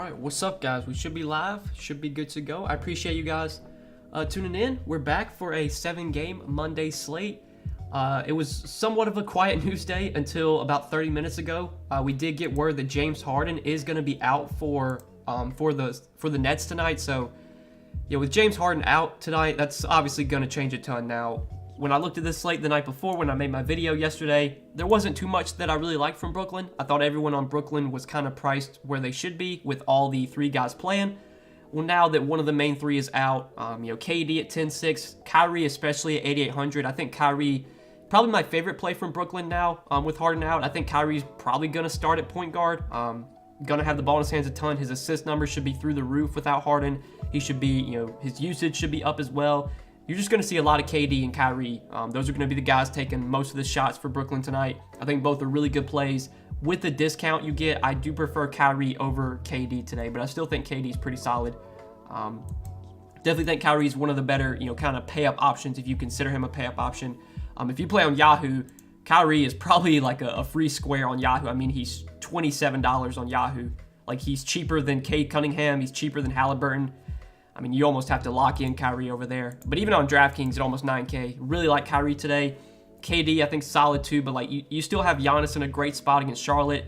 Alright, what's up guys? We should be live, should be good to go. I appreciate you guys tuning in. We're back for a 7-game Monday slate. It was somewhat of a quiet news day until about 30 minutes ago. We did get word that James Harden is going to be out for the Nets tonight. So, yeah, with James Harden out tonight, that's obviously going to change a ton. Now, when I looked at this slate the night before, when I made my video yesterday, there wasn't too much that I really liked from Brooklyn. I thought everyone on Brooklyn was kind of priced where they should be with all the three guys playing. Well, now that one of the main three is out, KD at 10-6, Kyrie especially at 8,800. I think Kyrie, probably my favorite play from Brooklyn now with Harden out. I think Kyrie's probably going to start at point guard. Going to have the ball in his hands a ton. His assist numbers should be through the roof without Harden. He should be, his usage should be up as well. You're just going to see a lot of KD and Kyrie. Those are going to be the guys taking most of the shots for Brooklyn tonight. I think both are really good plays. With the discount you get, I do prefer Kyrie over KD today, but I still think KD is pretty solid. Definitely think Kyrie is one of the better, kind of pay-up options if you consider him a pay-up option. If you play on Yahoo, Kyrie is probably like a free square on Yahoo. I mean, he's $27 on Yahoo. Like, he's cheaper than Cade Cunningham. He's cheaper than Halliburton. I mean, you almost have to lock in Kyrie over there. But even on Draftkings at almost 9K, really like Kyrie today. KD, I think, solid too, but like you still have Giannis in a great spot against Charlotte.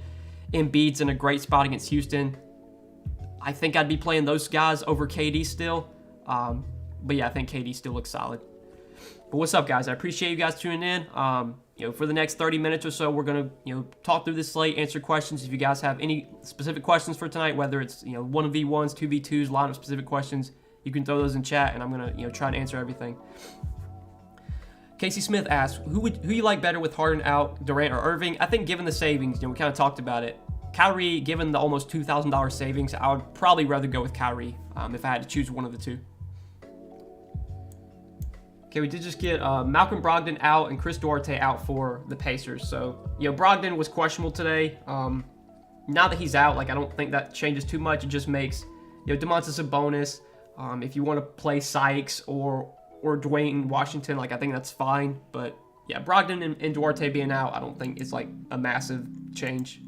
Embiid's in a great spot against Houston. I think I'd be playing those guys over KD still. But yeah, I think KD still looks solid. But what's up, guys? I appreciate you guys tuning in. For the next 30 minutes or so, we're going to, talk through this slate, answer questions. If you guys have any specific questions for tonight, whether it's, 1v1s, 2v2s, lineup specific questions, you can throw those in chat, and I'm going to, try and answer everything. Casey Smith asks, who you like better with Harden out, Durant or Irving? I think given the savings, we kind of talked about it. Kyrie, given the almost $2,000 savings, I would probably rather go with Kyrie if I had to choose one of the two. Okay, we did just get Malcolm Brogdon out and Chris Duarte out for the Pacers. So, Brogdon was questionable today. Now that he's out, I don't think that changes too much. It just makes, Domantas Sabonis. If you want to play Sykes or Dwayne Washington, I think that's fine. But, yeah, Brogdon and Duarte being out, I don't think is, a massive change.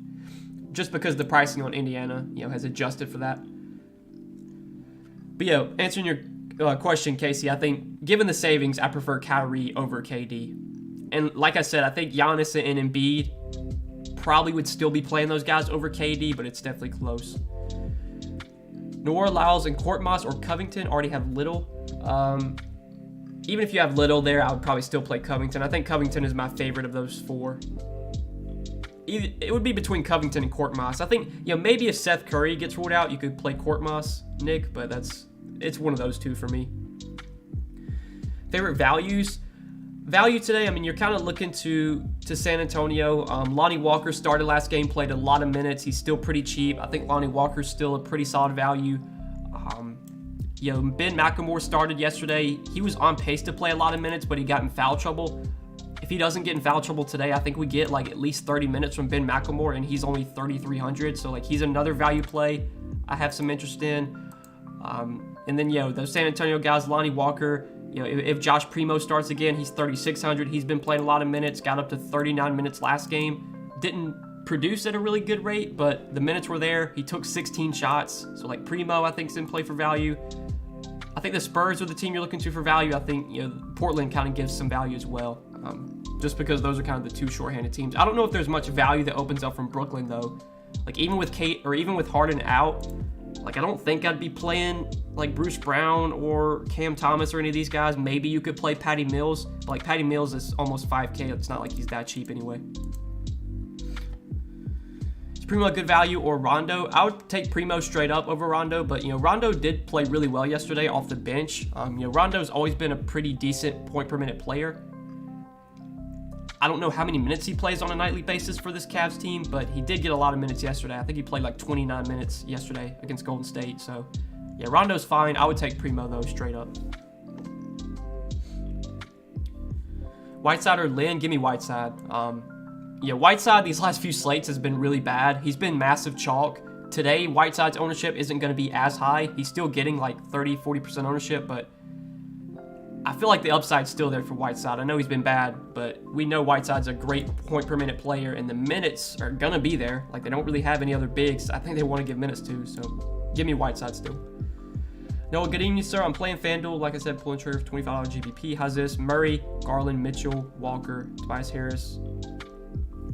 Just because the pricing on Indiana, has adjusted for that. But, answering your question, Casey, I think given the savings, I prefer Kyrie over KD. And like I said, I think Giannis and Embiid probably would still be playing those guys over KD, but it's definitely close. Noah Lyles and Korkmaz or Covington already have Little. Even if you have Little there, I would probably still play Covington. I think Covington is my favorite of those four. It would be between Covington and Korkmaz. I think, maybe if Seth Curry gets ruled out, you could play Korkmaz, Nick, but it's one of those two for me. Favorite values? Value today, you're kind of looking to San Antonio. Lonnie Walker started last game, played a lot of minutes. He's still pretty cheap. I think Lonnie Walker's still a pretty solid value. Ben McLemore started yesterday. He was on pace to play a lot of minutes, but he got in foul trouble. If he doesn't get in foul trouble today, I think we get at least 30 minutes from Ben McLemore, and he's only 3,300. So he's another value play I have some interest in. And then, those San Antonio guys, Lonnie Walker, if Josh Primo starts again, he's 3,600. He's been playing a lot of minutes, got up to 39 minutes last game. Didn't produce at a really good rate, but the minutes were there. He took 16 shots. So, Primo, I think, is in play for value. I think the Spurs are the team you're looking to for value. I think, Portland kind of gives some value as well, just because those are kind of the two shorthanded teams. I don't know if there's much value that opens up from Brooklyn, though. Even with even with Harden out, I don't think I'd be playing Bruce Brown or Cam Thomas or any of these guys. Maybe you could play Patty Mills. But Patty Mills is almost 5K. It's not like he's that cheap anyway. Is Primo a good value or Rondo? I would take Primo straight up over Rondo, but Rondo did play really well yesterday off the bench. Rondo's always been a pretty decent point per minute player. I don't know how many minutes he plays on a nightly basis for this Cavs team, but he did get a lot of minutes yesterday. I think he played 29 minutes yesterday against Golden State. So, yeah, Rondo's fine. I would take Primo, though, straight up. Whiteside or Lin? Give me Whiteside. Whiteside these last few slates has been really bad. He's been massive chalk. Today, Whiteside's ownership isn't going to be as high. He's still getting 30-40% ownership, but I feel like the upside's still there for Whiteside. I know he's been bad, but we know Whiteside's a great point per minute player, and the minutes are gonna be there. Like, they don't really have any other bigs I think they want to give minutes to, so give me Whiteside still. Noah, good evening, sir. I'm playing FanDuel. Like I said, pulling trigger for $25 GPP. How's this? Murray, Garland, Mitchell, Walker, Tobias Harris,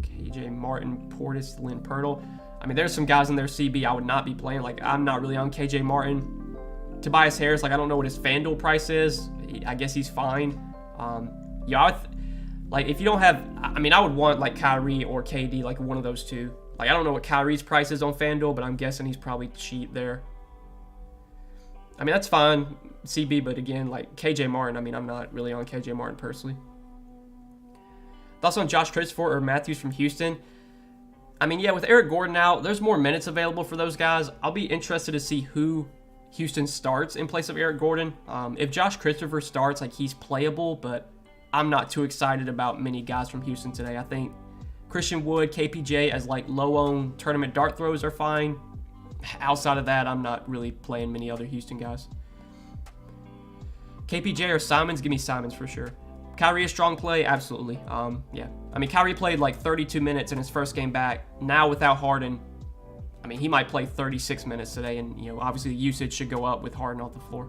KJ Martin, Portis, Lynn Pirtle. I mean, there's some guys in there, CB, I would not be playing. Like, I'm not really on KJ Martin. Tobias Harris, like, I don't know what his FanDuel price is. I guess he's fine. Yeah, like, if you don't have, I mean, I would want, like, Kyrie or KD, like, one of those two. Like, I don't know what Kyrie's price is on FanDuel, but I'm guessing he's probably cheap there. I mean, that's fine, CB, but again, like, KJ Martin, I mean, I'm not really on KJ Martin personally. Thoughts on Josh Christopher or Matthews from Houston? I mean, yeah, with Eric Gordon out, there's more minutes available for those guys. I'll be interested to see who Houston starts in place of Eric Gordon. If Josh Christopher starts, like, he's playable, but I'm not too excited about many guys from Houston today. I think Christian Wood, KPJ as, like, low-owned tournament dart throws are fine. Outside of that, I'm not really playing many other Houston guys. KPJ or Simons? Give me Simons for sure. Kyrie a strong play? Absolutely. Yeah. I mean, Kyrie played like 32 minutes in his first game back. Now without Harden, I mean, he might play 36 minutes today, and, you know, obviously the usage should go up with Harden off the floor.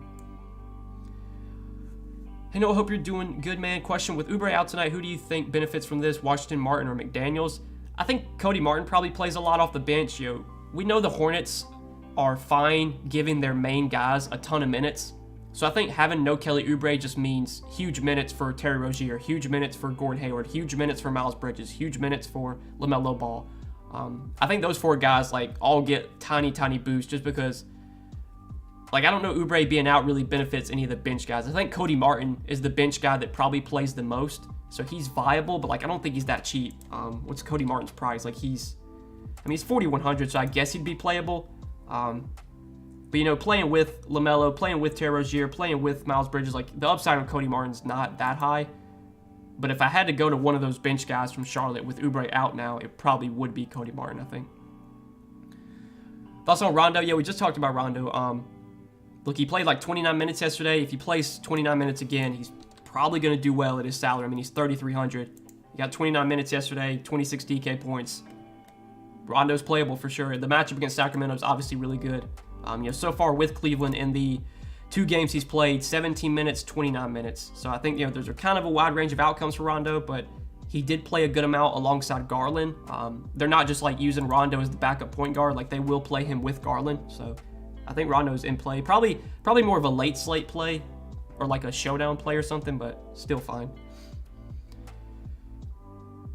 Hey, Noah, hope you're doing good, man. Question, with Oubre out tonight, who do you think benefits from this, Washington, Martin, or McDaniels? I think Cody Martin probably plays a lot off the bench. You know, we know the Hornets are fine giving their main guys a ton of minutes. So I think having no Kelly Oubre just means huge minutes for Terry Rozier, huge minutes for Gordon Hayward, huge minutes for Miles Bridges, huge minutes for LaMelo Ball. I think those four guys, like, all get tiny boosts just because, like, I don't know Oubre being out really benefits any of the bench guys. I think Cody Martin is the bench guy that probably plays the most. So he's viable, but, like, I don't think he's that cheap. What's Cody Martin's price? Like, he's 4,100, so I guess he'd be playable. But, you know, playing with LaMelo, playing with Terry Rozier, playing with Miles Bridges, like, the upside on Cody Martin's not that high. But if I had to go to one of those bench guys from Charlotte with Oubre out now, it probably would be Cody Martin, I think. Thoughts on Rondo? Yeah, we just talked about Rondo. Look, he played like 29 minutes yesterday. If he plays 29 minutes again, he's probably going to do well at his salary. I mean, he's 3,300. He got 29 minutes yesterday, 26 DK points. Rondo's playable for sure. The matchup against Sacramento is obviously really good. You know, so far with Cleveland in the 2 games he's played, 17 minutes, 29 minutes. So I think, you know, there's a kind of a wide range of outcomes for Rondo, but he did play a good amount alongside Garland. They're not just like using Rondo as the backup point guard. Like, they will play him with Garland. So I think Rondo's in play. Probably more of a late slate play or like a showdown play or something, but still fine.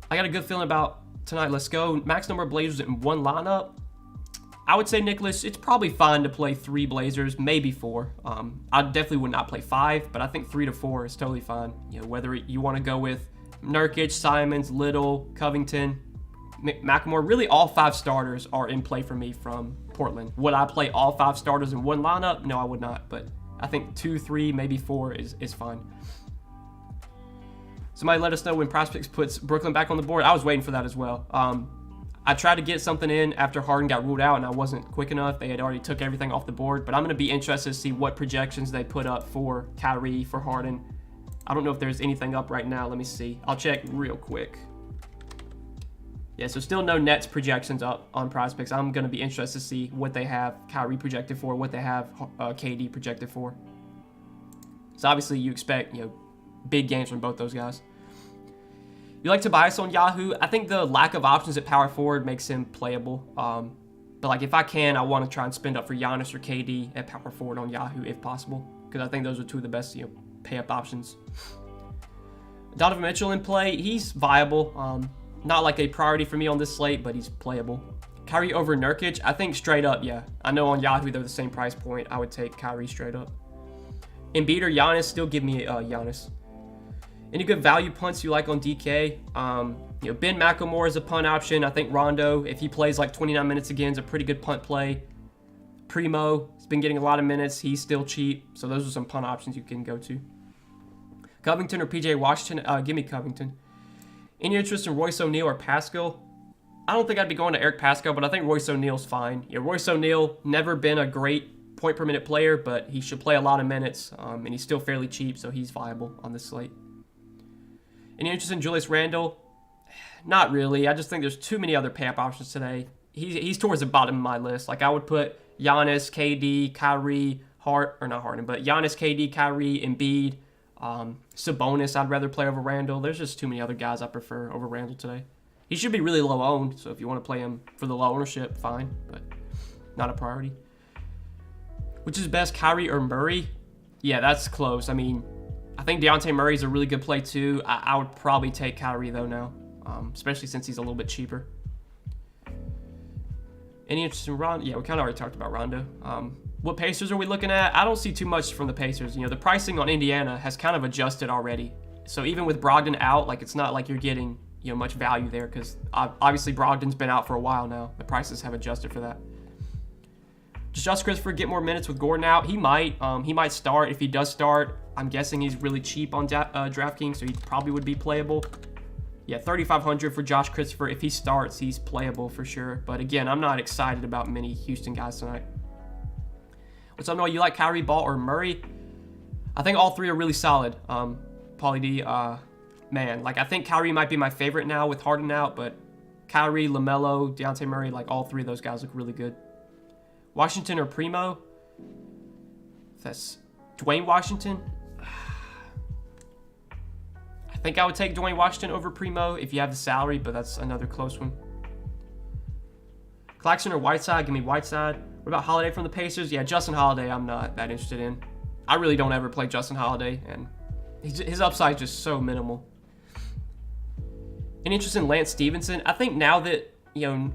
I got a good feeling about tonight. Let's go. Max number of Blazers in one lineup. I would say, Nicholas, it's probably fine to play 3 Blazers, maybe 4. I definitely would not play 5, but I think 3 to 4 is totally fine. You know, whether you want to go with Nurkic, Simons, Little, Covington, McLemore, really all 5 starters are in play for me from Portland. Would I play all 5 starters in one lineup? No, I would not, but I think 2, 3, maybe 4 is fine. Somebody let us know when Prospects puts Brooklyn back on the board. I was waiting for that as well. I tried to get something in after Harden got ruled out, and I wasn't quick enough. They had already took everything off the board, but I'm going to be interested to see what projections they put up for Kyrie, for Harden. I don't know if there's anything up right now. Let me see. I'll check real quick. Yeah, so still no Nets projections up on Prospects. I'm going to be interested to see what they have Kyrie projected for, what they have KD projected for. So obviously you expect, you know, big games from both those guys. You like Tobias on Yahoo? I think the lack of options at power forward makes him playable. But, like, if I can, I want to try and spend up for Giannis or KD at power forward on Yahoo if possible, because I think those are 2 of the best, you know, pay-up options. Donovan Mitchell in play. He's viable. Not like a priority for me on this slate, but he's playable. Kyrie over Nurkic? I think straight up, yeah. I know on Yahoo they're the same price point. I would take Kyrie straight up. Embiid or Giannis? Still give me Giannis. Any good value punts you like on DK? You know, Ben McLemore is a punt option. I think Rondo, if he plays like 29 minutes again, is a pretty good punt play. Primo has been getting a lot of minutes. He's still cheap. So those are some punt options you can go to. Covington or PJ Washington? Give me Covington. Any interest in Royce O'Neal or Pascal? I don't think I'd be going to Eric Pascal, but I think Royce O'Neal's fine. Yeah, Royce O'Neal, never been a great point per minute player, but he should play a lot of minutes, and he's still fairly cheap, so he's viable on this slate. Any interest in Julius Randle? Not really. I just think there's too many other pay-up options today. He's towards the bottom of my list. Like, I would put Giannis, KD, Kyrie, Giannis, KD, Kyrie, Embiid, Sabonis I'd rather play over Randle. There's just too many other guys I prefer over Randle today. He should be really low owned, so if you want to play him for the low ownership, fine, but not a priority. Which is best, Kyrie or Murray? Yeah, that's close. I mean, I think Dejounte Murray's a really good play too. I would probably take Kyrie though now, especially since he's a little bit cheaper. Any interest in Rondo? Yeah, we kind of already talked about Rondo. What Pacers are we looking at? I don't see too much from the Pacers. You know, the pricing on Indiana has kind of adjusted already. So even with Brogdon out, like, it's not like you're getting, you know, much value there, because obviously Brogdon's been out for a while now. The prices have adjusted for that. Does Josh Christopher get more minutes with Gordon out? He might start. If he does start, I'm guessing he's really cheap on DraftKings, so he probably would be playable. Yeah, 3,500 for Josh Christopher. If he starts, he's playable for sure. But again, I'm not excited about many Houston guys tonight. What's up, Noah? You like Kyrie, Ball, or Murray? I think all three are really solid. Pauly D, man, like, I think Kyrie might be my favorite now with Harden out, but Kyrie, LaMelo, Dejounte Murray, like, all three of those guys look really good. Washington or Primo? That's Dwayne Washington. I think I would take Dwayne Washington over Primo if you have the salary, but that's another close one. Claxton or Whiteside? Give me Whiteside. What about Holiday from the Pacers? Yeah, Justin Holiday I'm not that interested in. I really don't ever play Justin Holiday, and his upside is just so minimal. Any interest in Lance Stevenson? I think now that, you know,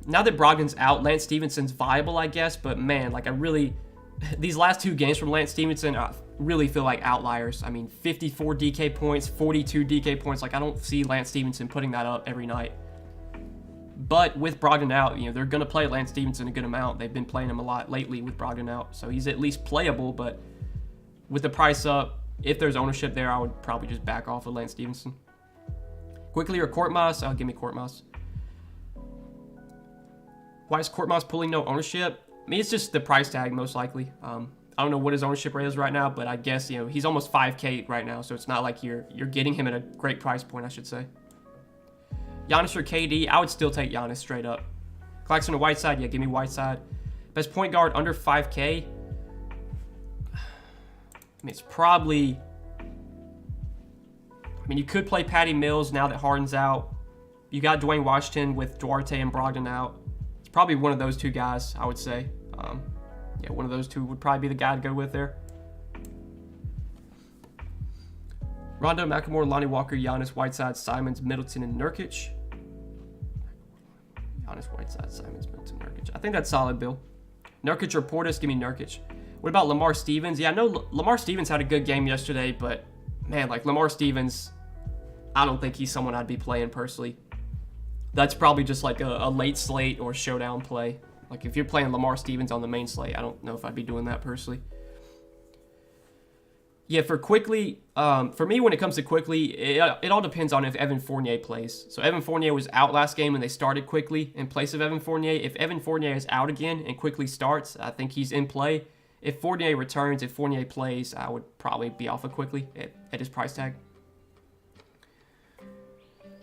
now that Brogdon's out, Lance Stevenson's viable, I guess. But man, like, these last two games from Lance Stevenson really feel like outliers. I mean, 54 DK points, 42 DK points. Like, I don't see Lance Stevenson putting that up every night. But with Brogdon out, you know, they're going to play Lance Stevenson a good amount. They've been playing him a lot lately with Brogdon out. So he's at least playable, but with the price up, if there's ownership there, I would probably just back off of Lance Stevenson. Quickly or Korkmaz? Give me Korkmaz. Why is Korkmaz pulling no ownership? I mean, it's just the price tag, most likely. I don't know what his ownership rate is right now, but I guess, you know, he's almost 5K right now, so it's not like you're getting him at a great price point, I should say. Giannis or KD? I would still take Giannis straight up. Claxton or Whiteside? Yeah, give me Whiteside. Best point guard under 5K? I mean, it's probably... I mean, you could play Patty Mills now that Harden's out. You got Dwayne Washington with Duarte and Brogdon out. It's probably one of those two guys, I would say. Yeah, one of those two would probably be the guy to go with there. Rondo, McLemore, Lonnie Walker, Giannis, Whiteside, Simons, Middleton, and Nurkic. Giannis, Whiteside, Simons, Middleton, Nurkic. I think that's solid, Bill. Nurkic or Portis? Give me Nurkic. What about Lamar Stevens? Yeah, I know Lamar Stevens had a good game yesterday, but man, like, Lamar Stevens, I don't think he's someone I'd be playing personally. That's probably just like a late slate or showdown play. Like, if you're playing Lamar Stevens on the main slate, I don't know if I'd be doing that personally. Yeah, for Quickly, for me, when it comes to Quickly, it all depends on if Evan Fournier plays. So Evan Fournier was out last game and they started Quickly in place of Evan Fournier. If Evan Fournier is out again and Quickly starts, I think he's in play. If Fournier returns, if Fournier plays, I would probably be off of Quickly at his price tag.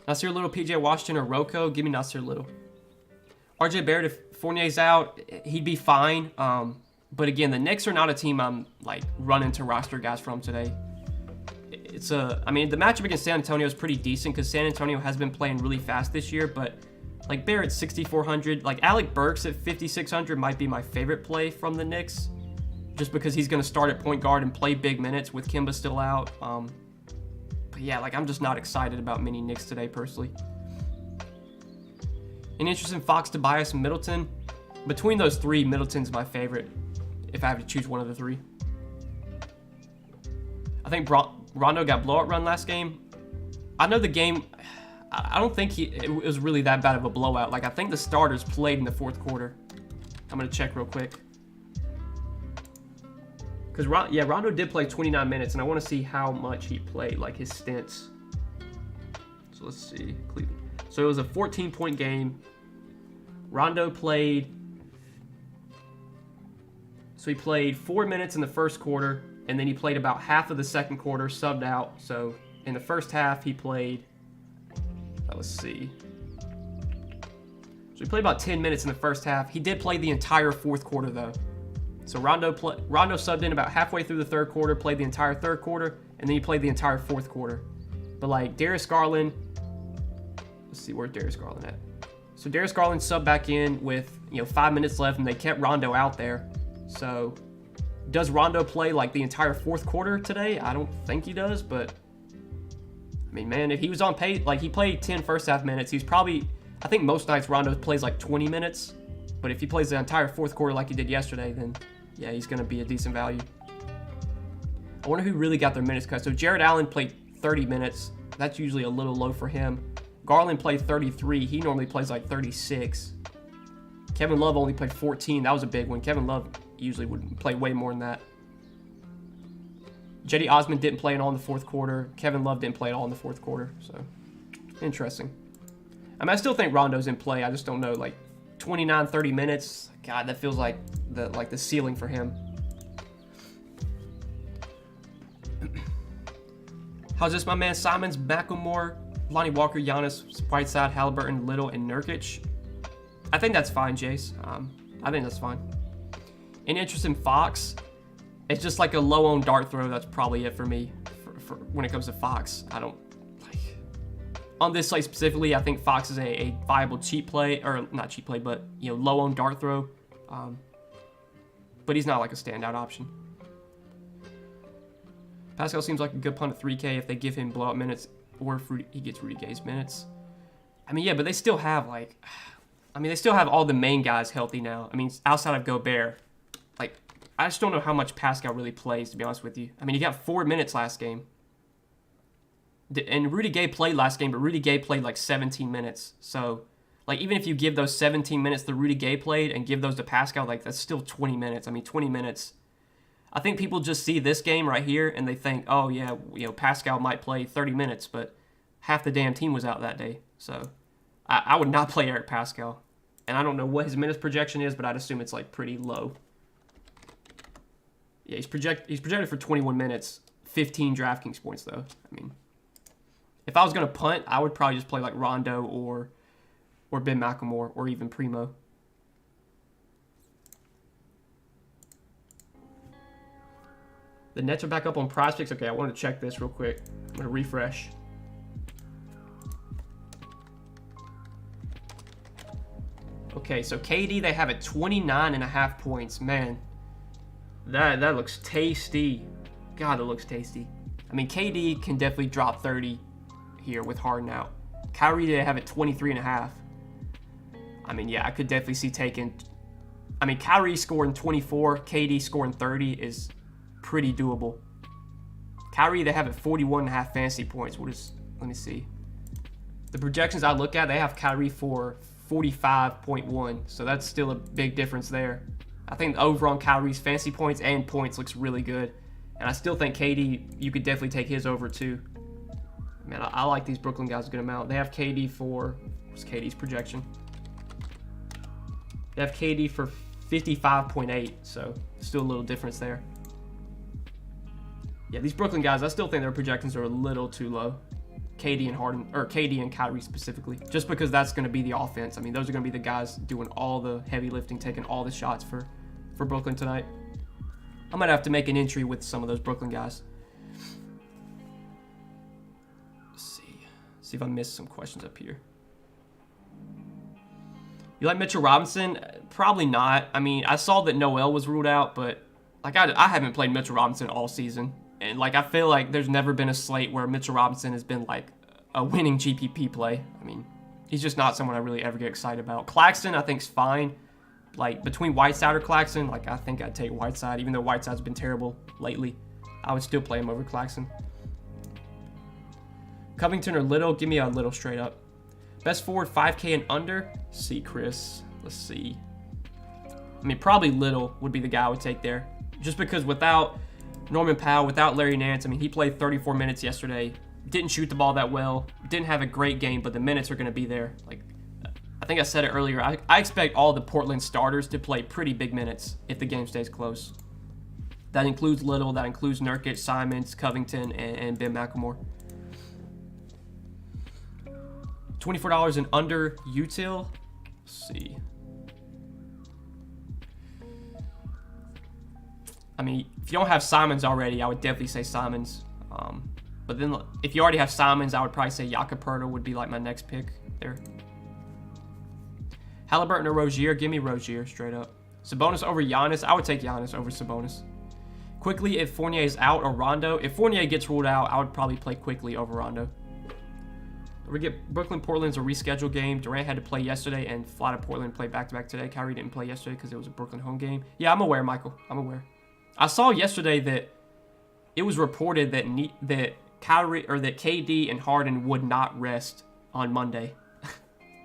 Nasir Little, PJ Washington, or Rocco? Give me Nasir Little. RJ Barrett, if Fournier's out, he'd be fine. But again, the Knicks are not a team I'm like running to roster guys from today. I mean, the matchup against San Antonio is pretty decent because San Antonio has been playing really fast this year. But like Barrett's 6,400, like Alec Burks at 5,600 might be my favorite play from the Knicks, just because he's going to start at point guard and play big minutes with Kemba still out. But yeah, like, I'm just not excited about many Knicks today personally. Any interest in Fox, Tobias, and Middleton? Between those three, Middleton's my favorite if I have to choose one of the three. I think Rondo got blowout run last game. I know the game, I don't think it was really that bad of a blowout. Like, I think the starters played in the fourth quarter. I'm going to check real quick. Because, yeah, Rondo did play 29 minutes, and I want to see how much he played, like his stints. So let's see. Cleveland. So it was a 14-point game. Rondo played... So he played 4 minutes in the first quarter, and then he played about half of the second quarter, subbed out. So in the first half, he played, let's see. So he played about 10 minutes in the first half. He did play the entire fourth quarter, though. So Rondo subbed in about halfway through the third quarter, played the entire third quarter, and then he played the entire fourth quarter. But like Darius Garland, let's see, where's Darius Garland at? So Darius Garland subbed back in with 5 minutes left, and they kept Rondo out there. So does Rondo play like the entire fourth quarter today? I don't think he does, but I mean, man, if he was on pace, like he played 10 first half minutes, he's probably, I think most nights Rondo plays like 20 minutes, but if he plays the entire fourth quarter like he did yesterday, then yeah, he's going to be a decent value. I wonder who really got their minutes cut. So Jared Allen played 30 minutes. That's usually a little low for him. Garland played 33. He normally plays like 36. Kevin Love only played 14. That was a big one. Kevin Love usually would play way more than that. Jetty Osman didn't play at all in the fourth quarter. Kevin Love didn't play at all in the fourth quarter. So, interesting. I mean, I still think Rondo's in play. I just don't know. Like, 29, 30 minutes. God, that feels like the ceiling for him. How's this, my man? Simons, Macklemore, Lonnie Walker, Giannis, Whiteside, Halliburton, Little, and Nurkic. I think that's fine, Jace. I think that's fine. In interest in Fox, it's just like a low-owned dart throw. That's probably it for me for when it comes to Fox. I don't like on this slate specifically. I think Fox is a viable cheap play, or not cheap play, but low-owned dart throw. But he's not like a standout option. Pascal seems like a good punt at 3K if they give him blowout minutes or if he gets Rudy Gay's minutes. I mean, yeah, but they still have they still have all the main guys healthy now. I mean, outside of Gobert, like, I just don't know how much Pascal really plays, to be honest with you. I mean, he got 4 minutes last game. And Rudy Gay played last game, but Rudy Gay played like 17 minutes. So, like, even if you give those 17 minutes that Rudy Gay played and give those to Pascal, like, that's still 20 minutes. I mean, 20 minutes. I think people just see this game right here and they think, oh, yeah, Pascal might play 30 minutes, but half the damn team was out that day. So, I would not play Eric Pascal. And I don't know what his minutes projection is, but I'd assume it's, like, pretty low. Yeah, he's projected for 21 minutes, 15 DraftKings points, though. I mean, if I was going to punt, I would probably just play, like, Rondo or Ben McLemore or even Primo. The Nets are back up on prospects. Okay, I want to check this real quick. I'm going to refresh. Okay, so KD, they have at 29.5 points. Man, that looks tasty. God, it looks tasty. I mean, KD can definitely drop 30 here with Harden out. Kyrie, they have at 23.5. I mean, yeah, I could definitely see taking... I mean, Kyrie scoring 24, KD scoring 30 is pretty doable. Kyrie, they have at 41.5 fantasy points. Let me see. The projections I look at, they have Kyrie for 45.1, so that's still a big difference there. I think the over on Kyrie's fantasy points and points looks really good, and I still think KD, you could definitely take his over too. Man, I like these Brooklyn guys a good amount. They have KD for, what's KD's projection? They have KD for 55.8, so still a little difference there. Yeah, these Brooklyn guys, I still think their projections are a little too low. KD and Harden, or KD and Kyrie specifically, just because that's going to be the offense. I mean, those are going to be the guys doing all the heavy lifting, taking all the shots for Brooklyn tonight. I might have to make an entry with some of those Brooklyn guys. Let's see if I missed some questions up here. You like Mitchell Robinson? Probably not. I mean, I saw that Noel was ruled out, but like I haven't played Mitchell Robinson all season. And like I feel like there's never been a slate where Mitchell Robinson has been like a winning GPP play. I mean, he's just not someone I really ever get excited about. Claxton, I think, is fine. Like between Whiteside or Claxton, like I think I'd take Whiteside, even though Whiteside's been terrible lately. I would still play him over Claxton. Covington or Little? Give me a Little straight up. Best forward 5K and under? See, Chris. Let's see. I mean, probably Little would be the guy I would take there. Just because without Norman Powell, without Larry Nance, I mean, he played 34 minutes yesterday. Didn't shoot the ball that well. Didn't have a great game, but the minutes are going to be there. Like, I think I said it earlier. I expect all the Portland starters to play pretty big minutes if the game stays close. That includes Little, that includes Nurkic, Simons, Covington, and Ben McLemore. $24 and under util. Let's see. I mean, if you don't have Simons already, I would definitely say Simons. But then if you already have Simons, I would probably say Jakob Poeltl would be like my next pick there. Halliburton or Rozier? Give me Rozier straight up. Sabonis over Giannis? I would take Giannis over Sabonis. Quickly if Fournier is out or Rondo. If Fournier gets ruled out, I would probably play Quickly over Rondo. We get Brooklyn-Portland's a rescheduled game. Durant had to play yesterday and fly to Portland play back-to-back today. Kyrie didn't play yesterday because it was a Brooklyn home game. Yeah, I'm aware, Michael. I'm aware. I saw yesterday that it was reported that Kyrie or that KD and Harden would not rest on Monday.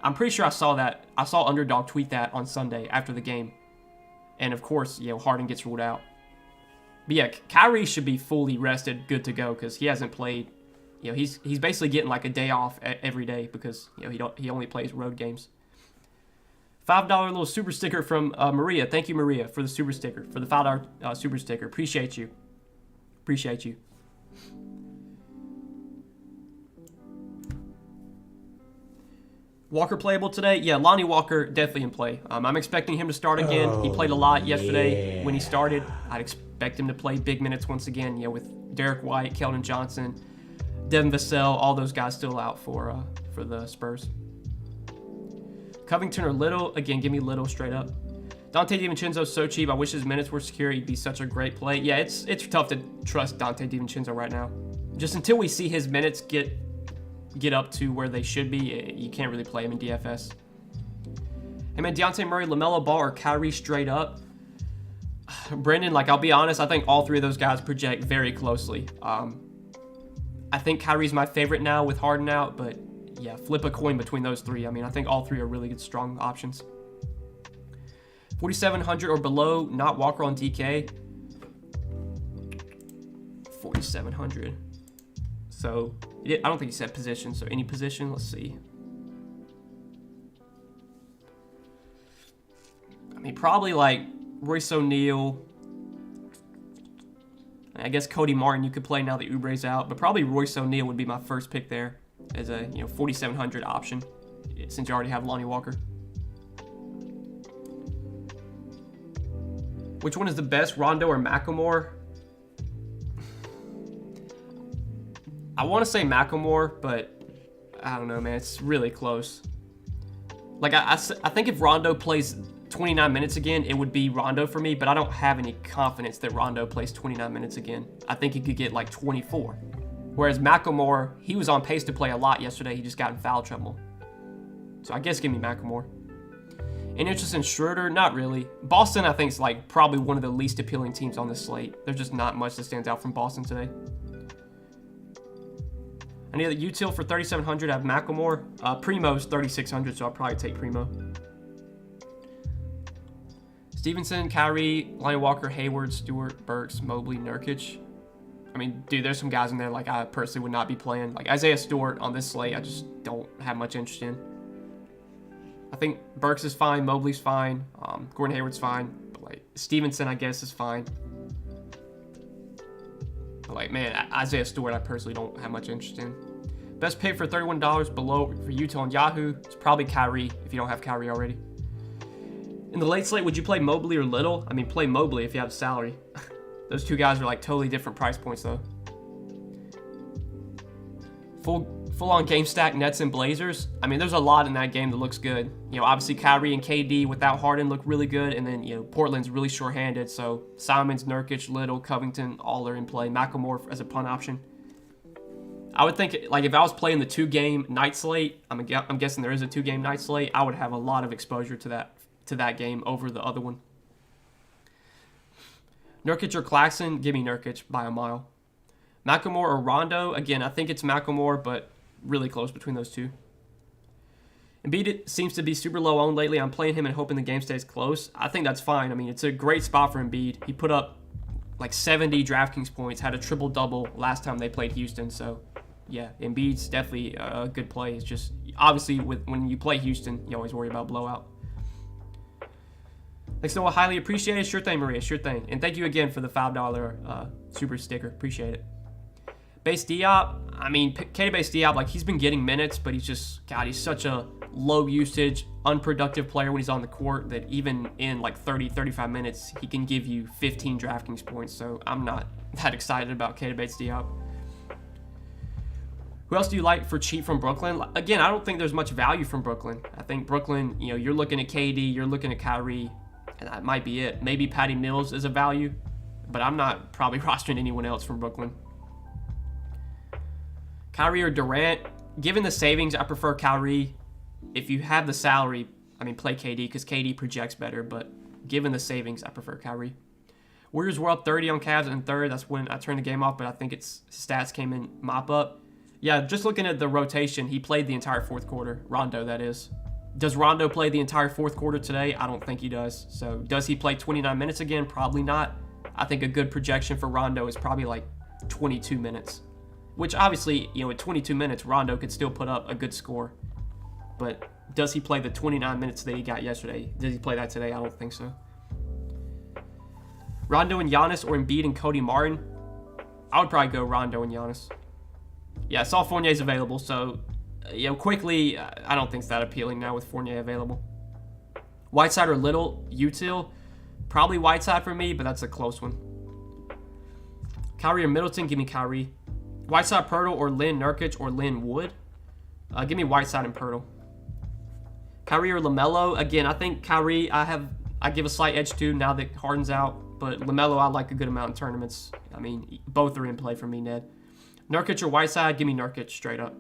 I'm pretty sure I saw that. I saw Underdog tweet that on Sunday after the game. And of course, Harden gets ruled out. But yeah, Kyrie should be fully rested, good to go, because he hasn't played. He's basically getting like a day off every day because he only plays road games. $5 little super sticker from Maria. Thank you, Maria, for the super sticker, for the $5 super sticker. Appreciate you. Appreciate you. Walker playable today? Yeah, Lonnie Walker definitely in play. I'm expecting him to start again. He played a lot yesterday when he started. I'd expect him to play big minutes once again. With Derek White, Keldon Johnson, Devin Vassell, all those guys still out for the Spurs. Covington or Little? Again, give me Little straight up. Dante DiVincenzo's so cheap. I wish his minutes were secure. He'd be such a great play. Yeah, it's tough to trust Dante DiVincenzo right now. Just until we see his minutes get up to where they should be, you can't really play him in DFS. Hey man, Dejounte Murray, LaMelo Ball, or Kyrie straight up? Brendan, I'll be honest, I think all three of those guys project very closely. I think Kyrie's my favorite now with Harden out, but yeah, flip a coin between those three. I mean, I think all three are really good, strong options. 4,700 or below, not Walker on DK. 4,700. So, I don't think he said position, so any position, let's see. I mean, probably Royce O'Neal. I guess Cody Martin you could play now that Oubre's out, but probably Royce O'Neal would be my first pick there as a 4,700 option since you already have Lonnie Walker. Which one is the best, Rondo or McLemore? I want to say McLemore, but I don't know, man. It's really close. I think if Rondo plays 29 minutes again, it would be Rondo for me, but I don't have any confidence that Rondo plays 29 minutes again. I think he could get 24. Whereas McLemore, he was on pace to play a lot yesterday. He just got in foul trouble. So I guess give me McLemore. Any interest in Schroeder? Not really. Boston, I think, is probably one of the least appealing teams on this slate. There's just not much that stands out from Boston today. I need a util for 3,700. I have McLemore. Primo's 3,600, so I'll probably take Primo. Stevenson, Kyrie, Lonnie Walker, Hayward, Stewart, Burks, Mobley, Nurkic. I mean, dude, there's some guys in there I personally would not be playing. Isaiah Stewart on this slate, I just don't have much interest in. I think Burks is fine, Mobley's fine, Gordon Hayward's fine, but Stevenson, I guess, is fine. But man, Isaiah Stewart, I personally don't have much interest in. Best pick for $31 below for Utah on Yahoo. It's probably Kyrie if you don't have Kyrie already. In the late slate, would you play Mobley or Little? I mean, play Mobley if you have a salary. Those two guys are totally different price points though. Full-on game stack Nets and Blazers. I mean, there's a lot in that game that looks good. Obviously Kyrie and KD without Harden look really good, and then Portland's really short-handed. So Simons, Nurkic, Little, Covington, all are in play. McLemore as a punt option. I would think if I was playing the 2-game night slate, I'm guessing there is a 2-game night slate. I would have a lot of exposure to that game over the other one. Nurkic or Claxton? Give me Nurkic by a mile. McLemore or Rondo? Again, I think it's McLemore, but really close between those two. Embiid seems to be super low owned lately. I'm playing him and hoping the game stays close. I think that's fine. I mean, it's a great spot for Embiid. He put up 70 DraftKings points, had a triple-double last time they played Houston, so yeah, Embiid's definitely a good play. It's just obviously when you play Houston, you always worry about blowout. Thanks, Noah. Highly appreciated. Sure thing, Maria. Sure thing. And thank you again for the $5 super sticker. Appreciate it. Base Diop. I mean, Katie Base Diop, like, he's been getting minutes, but he's just, God, he's such a low usage, unproductive player when he's on the court that even in like 30, 35 minutes, he can give you 15 DraftKings points. So I'm not that excited about Katie Base Diop. Who else do you like for cheap from Brooklyn? Again, I don't think there's much value from Brooklyn. I think Brooklyn, you know, you're looking at KD, you're looking at Kyrie, and that might be it. Maybe Patty Mills is a value, but I'm not probably rostering anyone else from Brooklyn. Kyrie or Durant, given the savings, I prefer Kyrie. If you have the salary, I mean, play KD because KD projects better, but given the savings, I prefer Kyrie. Warriors were up 30 on Cavs in third. That's when I turned the game off, but I think its stats came in mop up. Yeah, just looking at the rotation, he played the entire fourth quarter. Rondo, that is. Does Rondo play the entire fourth quarter today? I don't think he does. So does he play 29 minutes again? Probably not. I think a good projection for Rondo is probably like 22 minutes. Which obviously, you know, at 22 minutes, Rondo could still put up a good score. But does he play the 29 minutes that he got yesterday? Does he play that today? I don't think so. Rondo and Giannis or Embiid and Cody Martin? I would probably go Rondo and Giannis. Yeah, I saw Fournier's available, so, you know, quickly, I don't think it's that appealing now with Fournier available. Whiteside or Little, util? Probably Whiteside for me, but that's a close one. Kyrie or Middleton? Give me Kyrie. Whiteside, Pirtle, or Lynn Nurkic or Lynn Wood? Give me Whiteside and Pirtle. Kyrie or LaMelo? Again, I think Kyrie I give a slight edge to now that Harden's out, but LaMelo I like a good amount in tournaments. I mean, both are in play for me, Ned. Nurkic or Whiteside? Give me Nurkic straight up.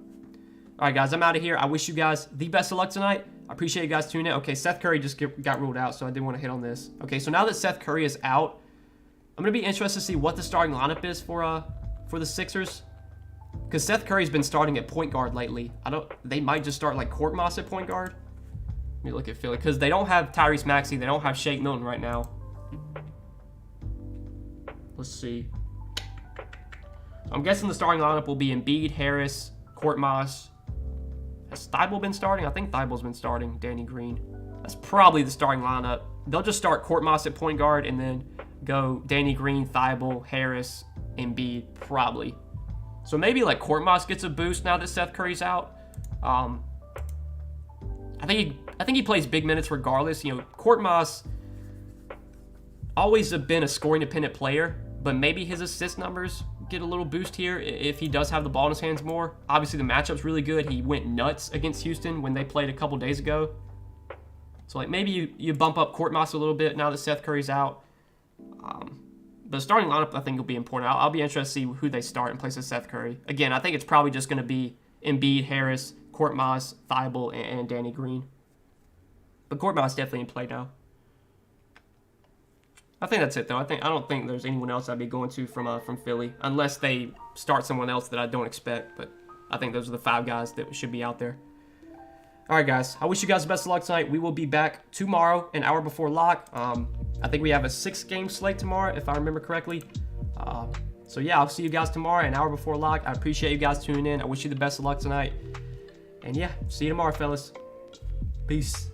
All right, guys, I'm out of here. I wish you guys the best of luck tonight. I appreciate you guys tuning in. Okay, Seth Curry just got ruled out, so I did want to hit on this. Okay, so now that Seth Curry is out, I'm going to be interested to see what the starting lineup is for the Sixers. Because Seth Curry's been starting at point guard lately. They might just start like Court Moss at point guard. Let me look at Philly. Because they don't have Tyrese Maxey. They don't have Shake Milton right now. Let's see. I'm guessing the starting lineup will be Embiid, Harris, Court Moss. Has Thibault been starting? I think Thibault's been starting. Danny Green. That's probably the starting lineup. They'll just start Court Moss at point guard and then go Danny Green, Thibault, Harris, Embiid, probably. So maybe like Court Moss gets a boost now that Seth Curry's out. I think he plays big minutes regardless. You know, Court Moss always have been a scoring dependent player, but maybe his assist numbers get a little boost here if he does have the ball in his hands more. Obviously the matchup's really good. He went nuts against Houston when they played a couple days ago. So like maybe you bump up Court Moss a little bit now that Seth Curry's out. But the starting lineup, I think, will be important. I'll be interested to see who they start in place of Seth Curry. Again, I think it's probably just going to be Embiid, Harris, Court Moss, Thibault, and Danny Green. But Court Moss definitely in play now. I think that's it, though. I don't think there's anyone else I'd be going to from Philly, unless they start someone else that I don't expect. But I think those are the 5 guys that should be out there. All right, guys. I wish you guys the best of luck tonight. We will be back tomorrow, an hour before lock. I think we have a 6-game slate tomorrow, if I remember correctly. So, yeah, I'll see you guys tomorrow, an hour before lock. I appreciate you guys tuning in. I wish you the best of luck tonight. And, yeah, see you tomorrow, fellas. Peace.